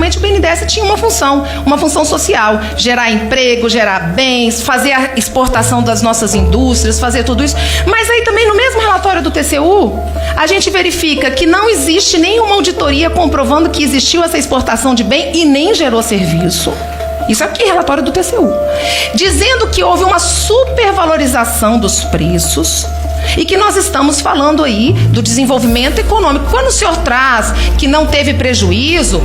realmente o BNDES tinha uma função social, gerar emprego, gerar bens, fazer a exportação das nossas indústrias, fazer tudo isso. Mas aí também no mesmo relatório do TCU, a gente verifica que não existe nenhuma auditoria comprovando que existiu essa exportação de bem e nem gerou serviço. Isso aqui é relatório do TCU. Dizendo que houve uma supervalorização dos preços e que nós estamos falando aí do desenvolvimento econômico. Quando o senhor traz que não teve prejuízo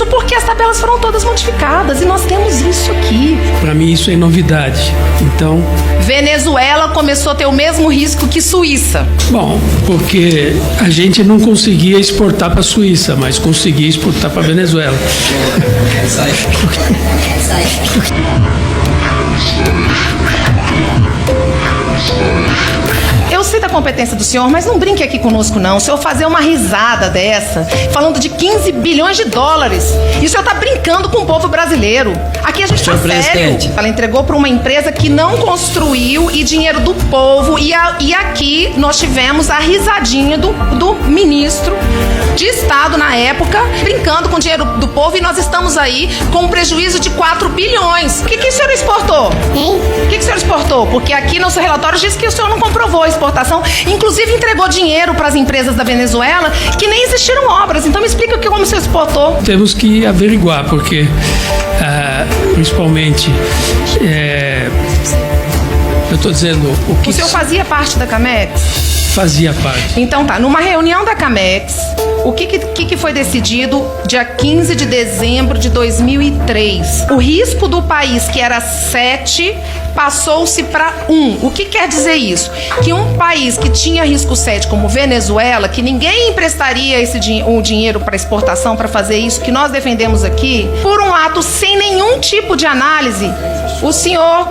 porque as tabelas foram todas modificadas e nós temos isso aqui. Para mim isso é novidade. Então, Venezuela começou a ter o mesmo risco que Suíça. Bom, porque a gente não conseguia exportar para a Suíça, mas conseguia exportar para a Venezuela. Eu sei da competência do senhor, mas não brinque aqui conosco, não. O senhor fazer uma risada dessa, falando de 15 bilhões de dólares. E o senhor tá brincando com o povo brasileiro. Aqui a gente tá sério. Ela entregou para uma empresa que não construiu e dinheiro do povo. E aqui nós tivemos a risadinha do ministro de Estado na época, brincando com o dinheiro do povo. E nós estamos aí com um prejuízo de 4 bilhões. O que o senhor exportou? O que o senhor exportou? Porque aqui no seu relatório diz que o senhor não comprovou a exportação. Inclusive entregou dinheiro para as empresas da Venezuela que nem existiram obras. Então me explica como você exportou. Temos que averiguar, porque principalmente eu estou dizendo o que... O senhor fazia parte da Camex? Fazia parte. Então tá, numa reunião da Camex, o que foi decidido dia 15 de dezembro de 2003? O risco do país, que era 7, passou-se para 1. O que quer dizer isso? Que um país que tinha risco 7, como Venezuela, que ninguém emprestaria o dinheiro para exportação, para fazer isso que nós defendemos aqui, por um ato sem nenhum tipo de análise, o senhor,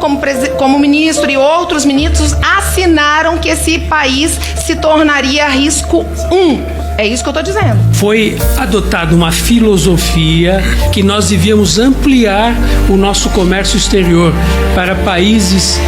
como ministro e outros ministros, assinaram que esse país se tornaria risco 1. É isso que eu estou dizendo. Foi adotada uma filosofia que nós devíamos ampliar o nosso comércio exterior para países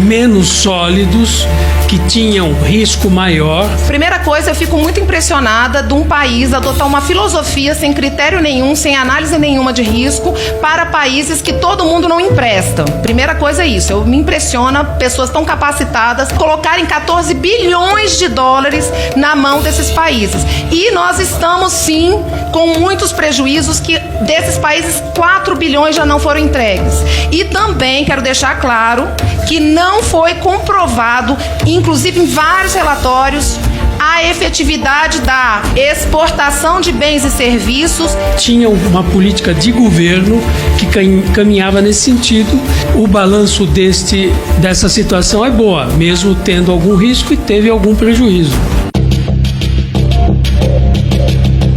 menos sólidos, que tinham risco maior. Primeira coisa, eu fico muito impressionada de um país adotar uma filosofia sem critério nenhum, sem análise nenhuma de risco, para países que todo mundo não empresta. Primeira coisa é isso. Me impressiona pessoas tão capacitadas colocarem 14 bilhões de dólares na mão desses países. E nós estamos, sim, com muitos prejuízos que desses países 4 bilhões já não foram entregues. E também quero deixar claro que não foi comprovado, inclusive em vários relatórios, a efetividade da exportação de bens e serviços. Tinha uma política de governo que caminhava nesse sentido. O balanço dessa situação é boa, mesmo tendo algum risco e teve algum prejuízo.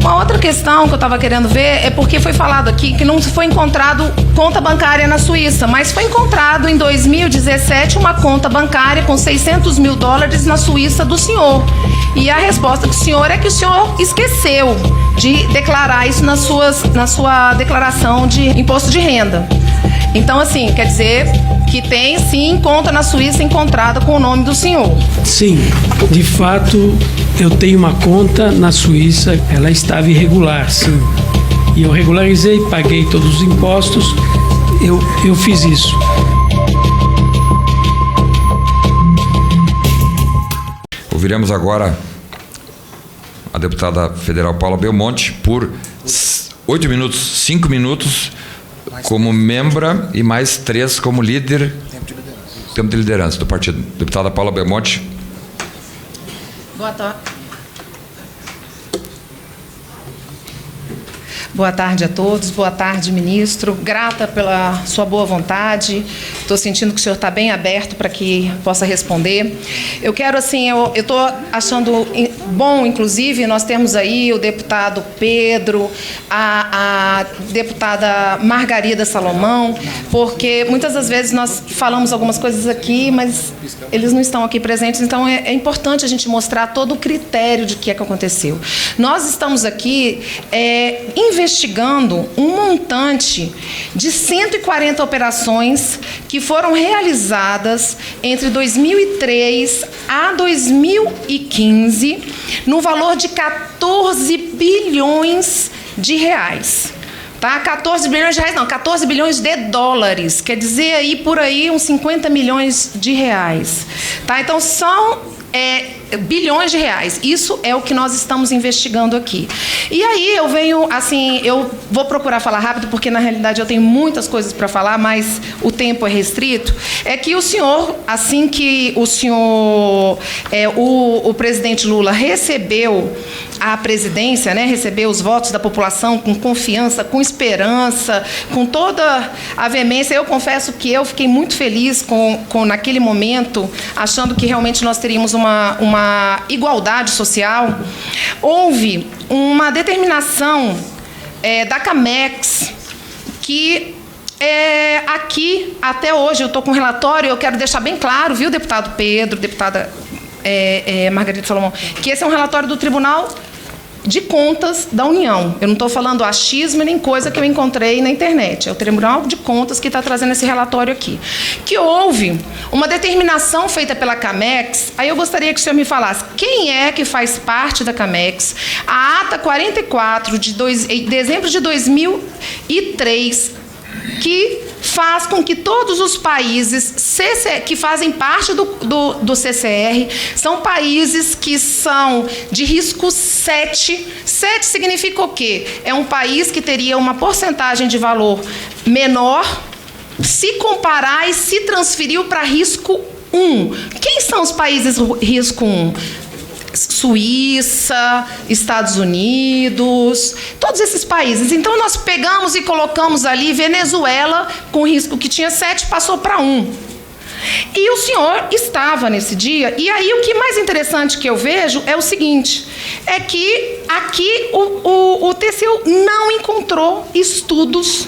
Uma outra questão que eu estava querendo ver é porque foi falado aqui que não foi encontrado conta bancária na Suíça, mas foi encontrado em 2017 uma conta bancária com 600 mil dólares na Suíça do senhor. E a resposta do senhor é que o senhor esqueceu de declarar isso na sua declaração de imposto de renda. Então, assim, quer dizer que tem, sim, conta na Suíça encontrada com o nome do senhor. Sim, de fato, eu tenho uma conta na Suíça, ela estava irregular, sim. E eu regularizei, paguei todos os impostos, eu fiz isso. Ouviremos agora a deputada federal Paula Belmonte por 8 minutos, 5 minutos como membra e mais 3 como líder. Tempo de liderança do partido. Deputada Paula Belmonte. Boa tarde. Boa tarde a todos, boa tarde, ministro. Grata pela sua boa vontade. Estou sentindo que o senhor está bem aberto para que possa responder. Eu quero, assim, eu estou achando bom, inclusive, nós temos aí o deputado Pedro, a deputada Margarida Salomão, porque muitas das vezes nós falamos algumas coisas aqui, mas eles não estão aqui presentes, então é importante a gente mostrar todo o critério de que é que aconteceu. Nós estamos aqui investigando um montante de 140 operações que foram realizadas entre 2003 a 2015, no valor de 14 bilhões de reais. Tá? 14 bilhões de reais, não, 14 bilhões de dólares. Quer dizer, aí por aí uns 50 milhões de reais. Tá? Então, são bilhões de reais. Isso é o que nós estamos investigando aqui. E aí eu venho, assim, eu vou procurar falar rápido, porque na realidade eu tenho muitas coisas para falar, mas o tempo é restrito. É que o senhor, assim que o senhor, o presidente Lula recebeu a presidência, né, recebeu os votos da população com confiança, com esperança, com toda a veemência, eu confesso que eu fiquei muito feliz com naquele momento, achando que realmente nós teríamos uma igualdade social. Houve uma determinação da Camex que aqui, até hoje, eu estou com um relatório, eu quero deixar bem claro, viu, deputado Pedro, deputada Margarida Salomão, que esse é um relatório do Tribunal de Contas da União. Eu não estou falando achismo nem coisa que eu encontrei na internet. É o Tribunal de Contas que está trazendo esse relatório aqui. Que houve uma determinação feita pela Camex. Aí eu gostaria que o senhor me falasse quem é que faz parte da Camex. A ata 44 de dezembro de 2003, que faz com que todos os países que fazem parte do CCR são países que são de risco 7. 7 significa o quê? É um país que teria uma porcentagem de valor menor se comparar e se transferiu para risco 1. Quem são os países risco 1? Suíça, Estados Unidos, todos esses países. Então, nós pegamos e colocamos ali Venezuela, com risco que tinha 7, passou para 1. E o senhor estava nesse dia, e aí o que mais interessante que eu vejo é o seguinte, é que aqui o TCU não encontrou estudos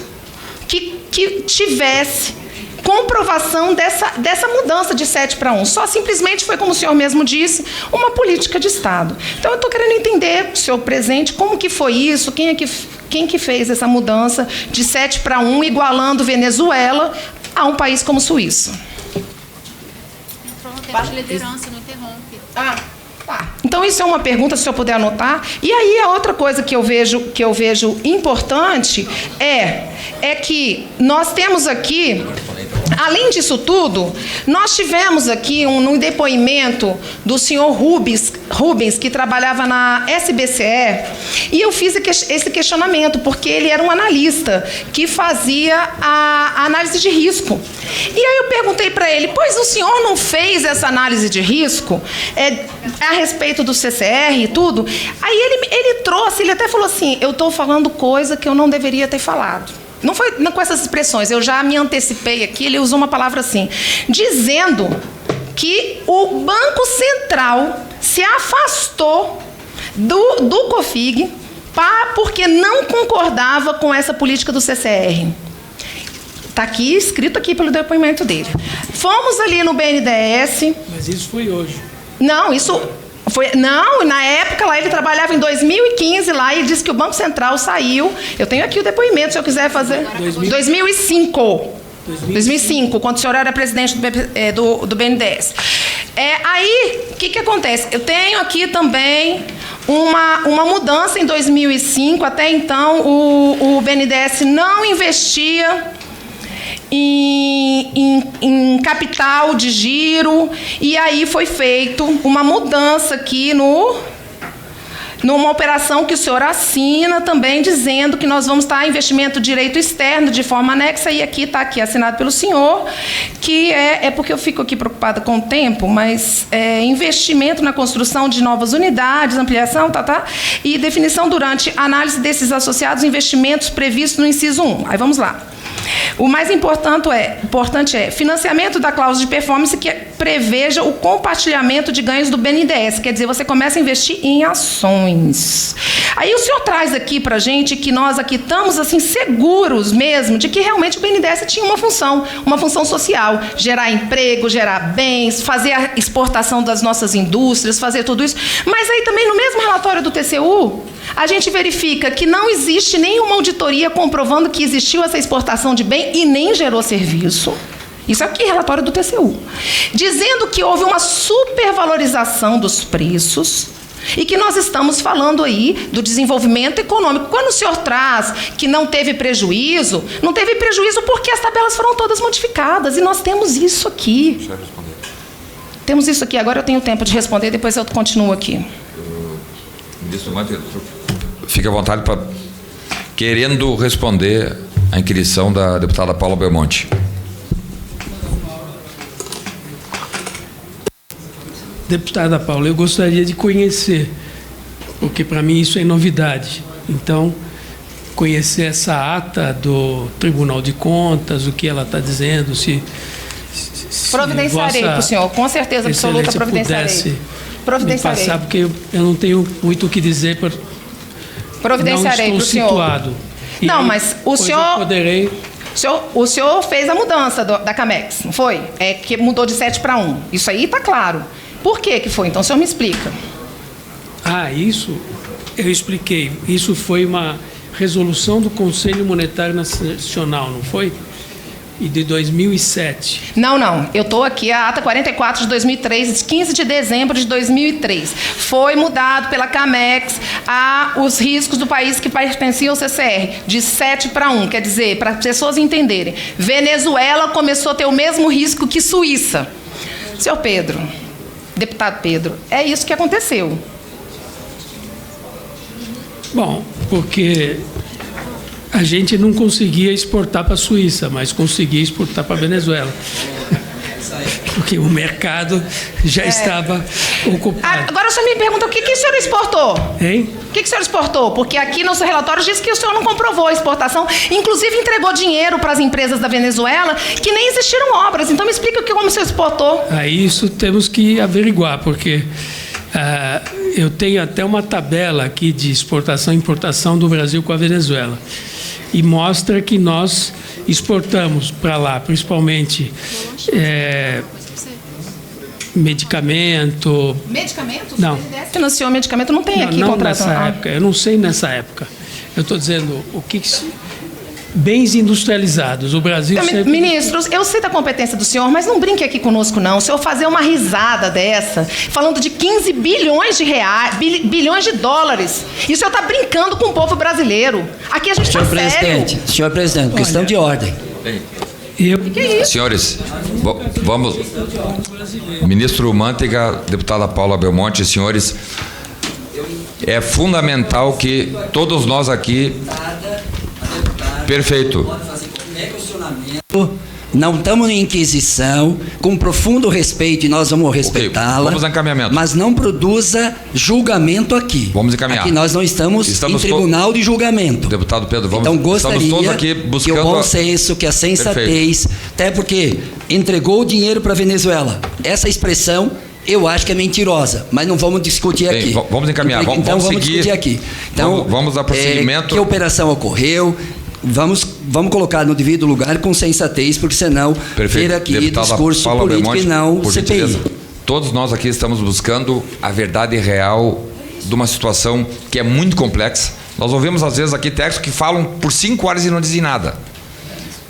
que tivesse comprovação dessa mudança de 7 para 1. Só simplesmente foi, como o senhor mesmo disse, uma política de Estado. Então, eu estou querendo entender, senhor presidente, como que foi isso, quem que fez essa mudança de 7 para 1, igualando Venezuela a um país como Suíça. Entrou no tempo de liderança, não interrompe. Tá. Então, isso é uma pergunta, se o senhor puder anotar. E aí, a outra coisa que eu vejo importante é que nós temos aqui, além disso tudo, nós tivemos aqui no depoimento do senhor Rubens, que trabalhava na SBCE, e eu fiz esse questionamento, porque ele era um analista que fazia a análise de risco. E aí eu perguntei para ele, pois o senhor não fez essa análise de risco a respeito do CCR e tudo? Aí ele trouxe, ele até falou assim, eu estou falando coisa que eu não deveria ter falado. Não foi com essas expressões, eu já me antecipei aqui, ele usou uma palavra assim, dizendo que o Banco Central se afastou do COFIG porque não concordava com essa política do CCR. Está aqui, escrito aqui pelo depoimento dele. Fomos ali no BNDES. Mas isso foi hoje. Não, isso foi... Não, na época lá ele trabalhava em 2015 lá e disse que o Banco Central saiu. Eu tenho aqui o depoimento, se eu quiser fazer. 2005, quando o senhor era presidente do BNDES. Aí, o que acontece? Eu tenho aqui também uma mudança em 2005. Até então, o BNDES não investia em capital de giro, e aí foi feito uma mudança aqui numa operação que o senhor assina também, dizendo que nós vamos estar investimento direito externo de forma anexa, e aqui está aqui assinado pelo senhor, que é porque eu fico aqui preocupada com o tempo, mas investimento na construção de novas unidades, ampliação, e definição durante análise desses associados investimentos previstos no inciso 1. Aí vamos lá. O mais importante é financiamento da cláusula de performance que preveja o compartilhamento de ganhos do BNDES. Quer dizer, você começa a investir em ações. Aí o senhor traz aqui para a gente que nós aqui estamos assim, seguros mesmo de que realmente o BNDES tinha uma função social, gerar emprego, gerar bens, fazer a exportação das nossas indústrias, fazer tudo isso. Mas aí também no mesmo relatório do TCU, a gente verifica que não existe nenhuma auditoria comprovando que existiu essa exportação de bem e nem gerou serviço. Isso aqui é relatório do TCU. Dizendo que houve uma supervalorização dos preços, E que nós estamos falando aí do desenvolvimento econômico. Quando o senhor traz que não teve prejuízo porque as tabelas foram todas modificadas. E nós temos isso aqui. Temos isso aqui. Agora eu tenho tempo de responder, depois eu continuo aqui. Ministro Mantega, fique à vontade para querendo responder a inquirição da deputada Paula Belmonte. Deputada Paula, eu gostaria de conhecer, porque para mim isso é novidade. Então, conhecer essa ata do Tribunal de Contas, o que ela está dizendo, se providenciarei para o senhor, com certeza absoluta, providenciarei. Providenciarei. Me passar, porque eu não tenho muito o que dizer, providenciarei para o senhor. Situado. Não, mas o senhor... Eu poderei... O senhor fez a mudança da Camex, não foi? É que mudou de 7 para 1. Isso aí está claro. Por que foi? Então, o senhor me explica. Isso eu expliquei. Isso foi uma resolução do Conselho Monetário Nacional, não foi? E de 2007. Não. Eu estou aqui, a ata 44 de 2003, de 15 de dezembro de 2003. Foi mudado pela Camex os riscos do país que pertencia ao CCR, de 7 para 1. Quer dizer, para as pessoas entenderem, Venezuela começou a ter o mesmo risco que Suíça. Senhor Pedro, deputado Pedro, é isso que aconteceu. Bom, porque a gente não conseguia exportar para a Suíça, mas conseguia exportar para a Venezuela. Porque o mercado já estava ocupado. Agora o senhor me pergunta o que o senhor exportou? Hein? O que o senhor exportou? Porque aqui no seu relatório diz que o senhor não comprovou a exportação, inclusive entregou dinheiro para as empresas da Venezuela que nem existiram obras. Então me explica como o senhor exportou. Isso temos que averiguar, porque eu tenho até uma tabela aqui de exportação e importação do Brasil com a Venezuela. E mostra que nós exportamos para lá, principalmente medicamento. Medicamento? Não. O BNDES financiou medicamento, não tem aqui contrato. Não nessa época, eu não sei nessa época. Eu estou dizendo bens industrializados. O Brasil sempre... Ministros, eu sei da competência do senhor, mas não brinque aqui conosco, não. O senhor fazer uma risada dessa, falando de 15 bilhões de reais, bilhões de dólares. E o senhor está brincando com o povo brasileiro. Aqui a gente está sério. Senhor presidente, questão de ordem. Que é isso? Senhores, vamos... Ministro Mantega, deputada Paula Belmonte, senhores, é fundamental que todos nós aqui... Perfeito. Não estamos em inquisição, com profundo respeito, e nós vamos respeitá-la. Vamos ao encaminhamento. Mas não produza julgamento aqui. Vamos encaminhar. Aqui nós não estamos em tribunal de julgamento. Deputado Pedro, vamos. Então gostaria estamos todos aqui buscando que o bom senso, que a sensatez, até porque entregou o dinheiro para a Venezuela. Essa expressão eu acho que é mentirosa, mas não vamos discutir aqui. Vamos encaminhar. Então vamos discutir aqui. Então vamos dar prosseguimento. Que operação ocorreu? Vamos colocar no devido lugar com sensatez, porque senão ter aqui Deputada discurso Paula político Belmonte, e não por CPI. gentileza. Todos nós aqui estamos buscando a verdade real de uma situação que é muito complexa. Nós ouvimos às vezes aqui técnicos que falam por 5 horas e não dizem nada,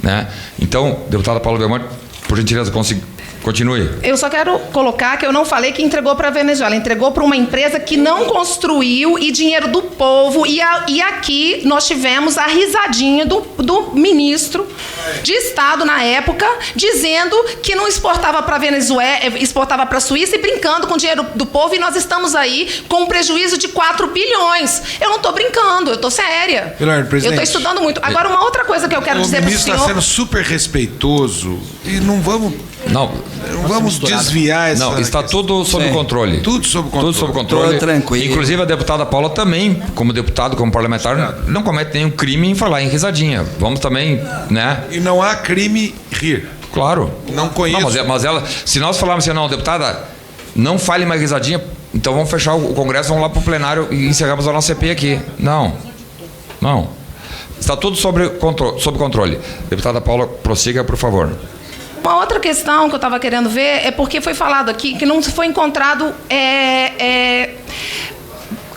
né? Então, deputada Paula Belmonte, por gentileza, continue. Eu só quero colocar que eu não falei que entregou para a Venezuela, entregou para uma empresa que não construiu e dinheiro do povo. E aqui nós tivemos a risadinha do ministro de Estado na época, dizendo que não exportava para a Venezuela, exportava para a Suíça e brincando com o dinheiro do povo. E nós estamos aí com um prejuízo de 4 bilhões. Eu não estou brincando, eu estou séria. Eu estou estudando muito. Agora, uma outra coisa que eu quero dizer para o senhor... O ministro está sendo super respeitoso e não vamos desviar essa... Não, está tudo sob controle. Tudo sob controle. Tudo sob controle. Tô tranquilo. Inclusive a deputada Paula também, como deputado, como parlamentar, não comete nenhum crime em falar em risadinha. Vamos também, né? E não há crime rir. Claro. Não conheço. Não, mas ela, se nós falarmos assim, não, deputada, não fale mais risadinha, então vamos fechar o Congresso, vamos lá para o plenário e encerramos a nossa CPI aqui. Não. Está tudo sob controle. Deputada Paula, prossiga, por favor. Uma outra questão que eu estava querendo ver é porque foi falado aqui que não foi encontrado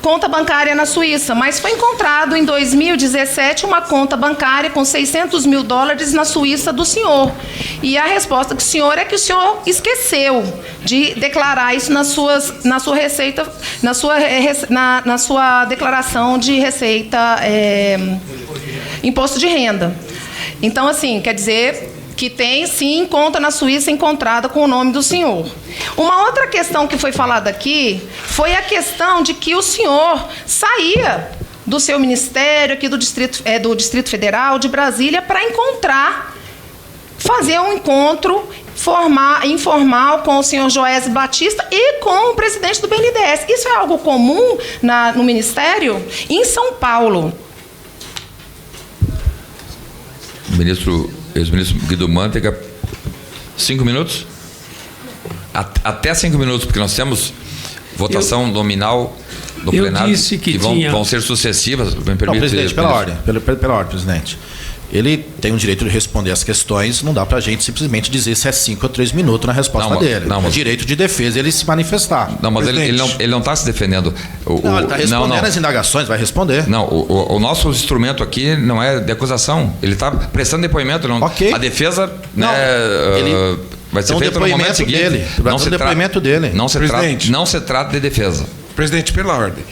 conta bancária na Suíça, mas foi encontrado em 2017 uma conta bancária com $600 mil na Suíça do senhor. E a resposta do senhor é que o senhor esqueceu de declarar isso na sua declaração de receita, imposto de renda. Então, assim, quer dizer que tem, sim, conta na Suíça encontrada com o nome do senhor. Uma outra questão que foi falada aqui foi a questão de que o senhor saía do seu ministério, aqui do Distrito Federal, de Brasília, para fazer um encontro informal com o senhor Joésio Batista e com o presidente do BNDES. Isso é algo comum no Ministério? Em São Paulo. Ex-ministro Guido Mantega, 5 minutos? Até 5 minutos, porque nós temos votação nominal do plenário que vão ser sucessivas. Me permite, não, presidente, pela ordem, presidente. Ele tem o direito de responder as questões, não dá para a gente simplesmente dizer se é 5 ou 3 minutos na resposta dele. É direito de defesa ele se manifestar. Não, mas ele não está se defendendo. Ele está respondendo as indagações, vai responder. Não, o nosso instrumento aqui não é de acusação. Ele está prestando depoimento. Não, okay. A defesa vai ser feita no momento seguinte. Depoimento dele. Não se trata de defesa. Presidente, pela ordem.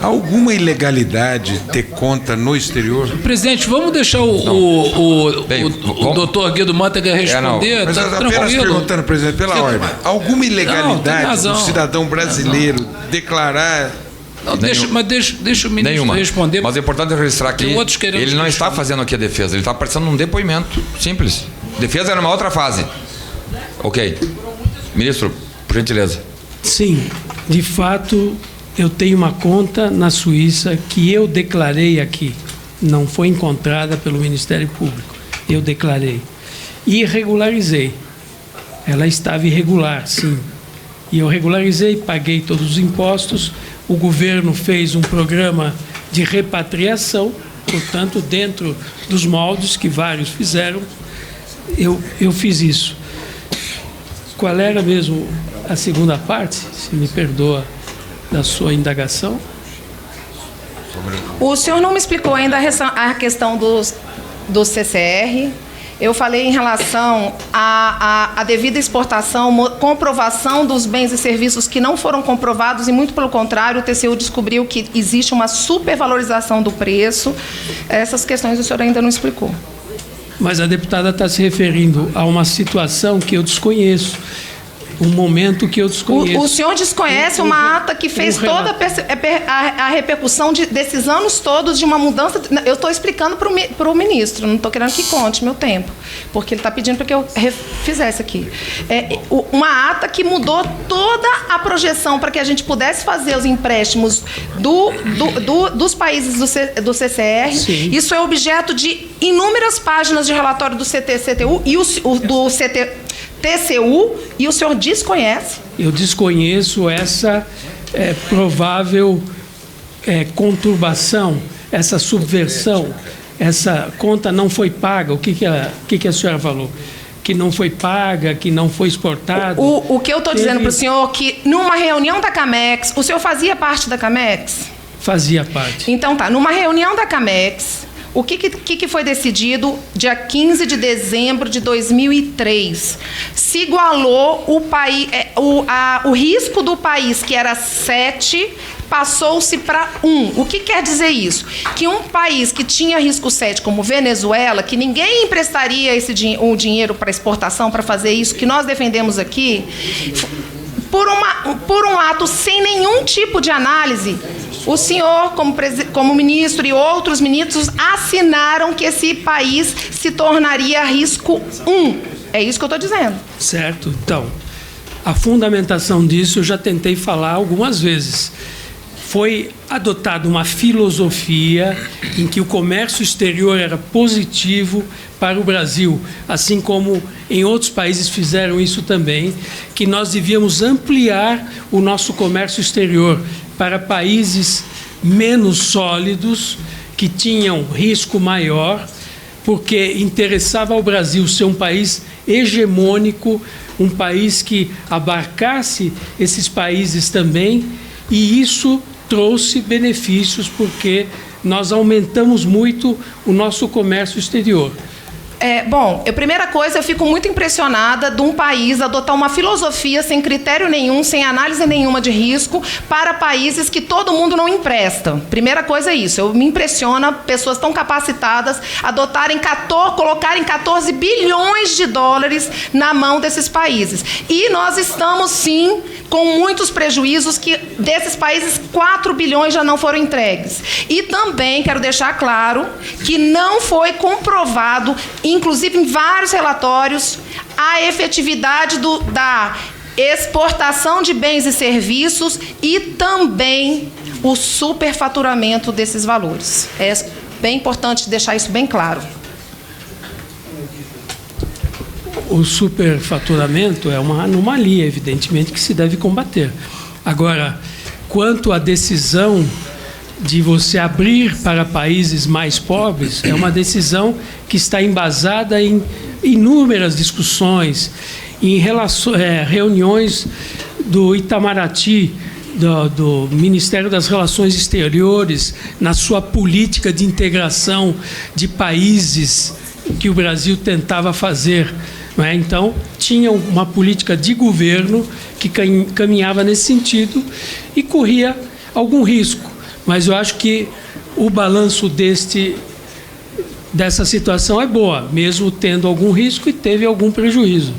Alguma ilegalidade ter conta no exterior? Presidente, vamos deixar o doutor Guido Mantega responder. Mas apenas perguntando, presidente, pela ordem. Alguma ilegalidade do cidadão brasileiro declarar... Não, deixa o ministro responder. Mas é importante registrar que ele não está fazendo aqui a defesa, ele está prestando um depoimento simples. Defesa era uma outra fase. Ok. Ministro, por gentileza. Sim, de fato... Eu tenho uma conta na Suíça que eu declarei aqui. Não foi encontrada pelo Ministério Público. Eu declarei. E regularizei. Ela estava irregular, sim. E eu regularizei, paguei todos os impostos. O governo fez um programa de repatriação, portanto, dentro dos moldes que vários fizeram, eu fiz isso. Qual era mesmo a segunda parte? Se me perdoa. Da sua indagação? O senhor não me explicou ainda a questão do CCR. Eu falei em relação à devida exportação, comprovação dos bens e serviços que não foram comprovados e, muito pelo contrário, o TCU descobriu que existe uma supervalorização do preço. Essas questões o senhor ainda não explicou. Mas a deputada está se referindo a uma situação que eu desconheço. Um momento que eu desconheço. O senhor desconhece uma ata que fez toda a repercussão desses anos todos de uma mudança... Eu estou explicando para o ministro, não estou querendo que conte meu tempo, porque ele está pedindo para que eu fizesse aqui. Uma ata que mudou toda a projeção para que a gente pudesse fazer os empréstimos dos países do CCR. Sim. Isso é objeto de inúmeras páginas de relatório do CTCTU e do TCU, e o senhor desconhece? Eu desconheço essa provável conturbação, essa subversão, essa conta não foi paga. O que a senhora falou? Que não foi paga, que não foi exportado? O que eu estou dizendo para o senhor que numa reunião da Camex, o senhor fazia parte da Camex? Fazia parte. Então tá, numa reunião da Camex... O que foi decidido dia 15 de dezembro de 2003? Se igualou o risco do país, que era 7, passou-se para 1. O que quer dizer isso? Que um país que tinha risco 7, como Venezuela, que ninguém emprestaria o dinheiro para exportação, para fazer isso que nós defendemos aqui, por um ato sem nenhum tipo de análise, o senhor, como ministro e outros ministros, assinaram que esse país se tornaria risco 1. É isso que eu estou dizendo. Certo. Então, a fundamentação disso eu já tentei falar algumas vezes. Foi adotada uma filosofia em que o comércio exterior era positivo para o Brasil, assim como em outros países fizeram isso também, que nós devíamos ampliar o nosso comércio exterior para países menos sólidos, que tinham risco maior, porque interessava ao Brasil ser um país hegemônico, um país que abarcasse esses países também, e isso trouxe benefícios, porque nós aumentamos muito o nosso comércio exterior. Bom, primeira coisa, eu fico muito impressionada de um país adotar uma filosofia sem critério nenhum, sem análise nenhuma de risco, para países que todo mundo não empresta. Primeira coisa é isso. Me impressiona pessoas tão capacitadas colocarem 14 bilhões de dólares na mão desses países. E nós estamos, sim, com muitos prejuízos, que desses países 4 bilhões já não foram entregues. E também quero deixar claro que não foi comprovado, inclusive em vários relatórios, a efetividade da exportação de bens e serviços e também o superfaturamento desses valores. É bem importante deixar isso bem claro. O superfaturamento é uma anomalia, evidentemente, que se deve combater. Agora, quanto à decisão de você abrir para países mais pobres, é uma decisão que está embasada em inúmeras discussões, em reuniões do Itamaraty, do Ministério das Relações Exteriores, na sua política de integração de países que o Brasil tentava fazer. Não é? Então, tinha uma política de governo que caminhava nesse sentido e corria algum risco. Mas eu acho que o balanço dessa situação é boa, mesmo tendo algum risco e teve algum prejuízo.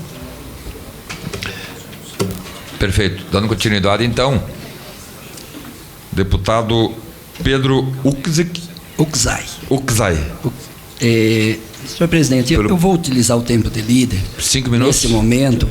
Perfeito. Dando continuidade, então, deputado Pedro Ukzai. Senhor presidente, eu vou utilizar o tempo de líder 5 minutos nesse momento